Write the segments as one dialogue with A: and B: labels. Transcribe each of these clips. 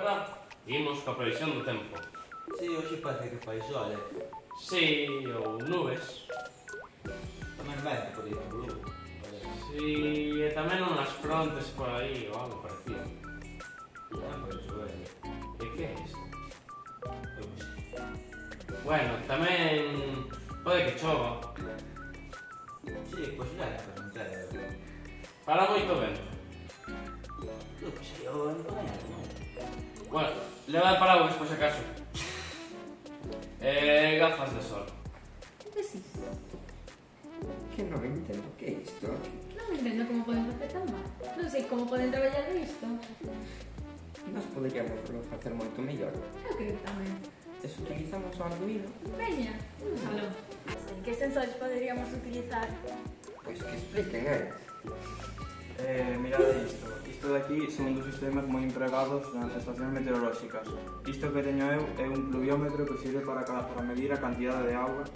A: verdad? Imos coa previsión do tempo.
B: Si, hoxe parece que fai sol,
A: Si, ou nubes.
B: Tamén vento por aí por Lugo.
A: Si, e tamén unhas frontes por aí ou algo parecido.
B: Tamén pode chover.
A: E que é isto?
B: Eu que sei.
A: Bueno, tamén pode que chova.
B: Si, pois ben, pero non quero.
A: Para moito vento.
B: Eu que sei, eu non coño.
A: Bueno, leva paraguas por si acaso. E gafas de sol.
C: ¿Qué es isto?
D: Que non entendo que é isto.
C: Non entendo como poden facer tan mal. Non sei como poden traballar isto.
D: Nós poderíamos facer moito mellor.
C: Eu creo que tamén.
D: E se utilizamos o Arduino,
C: Veña, úsalo.
E: ¿Qué sensores podríamos utilizar?
D: pois que expliquen eles.
F: Mirad isto. Isto de aquí son dos sistemas moi empregados nas estacións meteorolóxicas. Isto que teño eu é un pluviómetro que sirve para medir a cantidade de auga.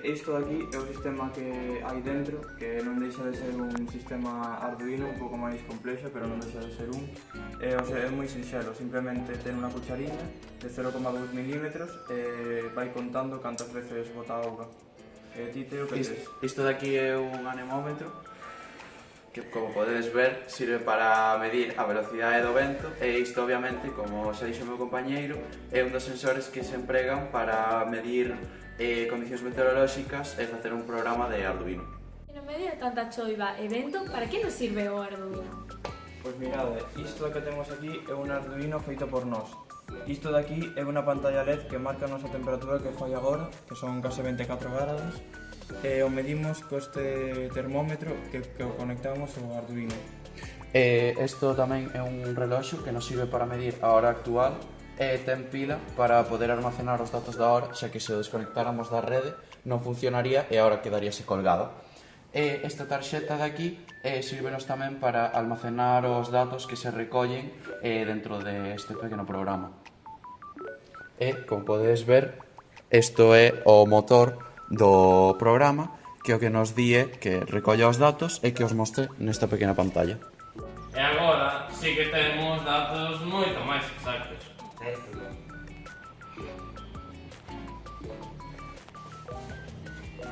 F: Isto de aquí é o sistema que hai dentro, que non deixa de ser un sistema Arduino un pouco máis complexo, pero non deixa de ser un. É moi sinxelo, simplemente ten unha cuchariña de 0,2 milímetros e vai contando cantas veces bota auga. Ti, Teo, que tes?
G: Isto de aquí é un anemómetro que, como podedes ver, sirve para medir a velocidade do vento e isto, obviamente, como xa dixo o meu compañeiro, é un dos sensores que se empregan para medir condicións meteorolóxicas e facer un programa de Arduino.
E: En medio de tanta choiva e vento, para que nos sirve o Arduino?
F: Pois mirade, isto que temos aquí é un Arduino feito por nós. Isto de aquí é unha pantalla LED que marca a nosa temperatura que fai agora, que son case 24 grados, e o medimos co este termómetro que o conectamos ao Arduino.
G: Isto tamén é un reloxo que nos sirve para medir a hora actual e ten pila para poder almacenar os datos da hora, xa que se o desconectáramos da rede non funcionaría e a hora quedaríase colgado. Esta tarxeta de aquí sírvenos tamén para almacenar os datos que se recollen dentro deste pequeno programa. Como podedes ver, isto é o motor do programa que o que nos di é que recolla os datos e que os mostre nesta pequena pantalla.
A: E agora sí que temos datos moito máis exactos.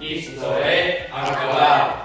A: Isto é acabar.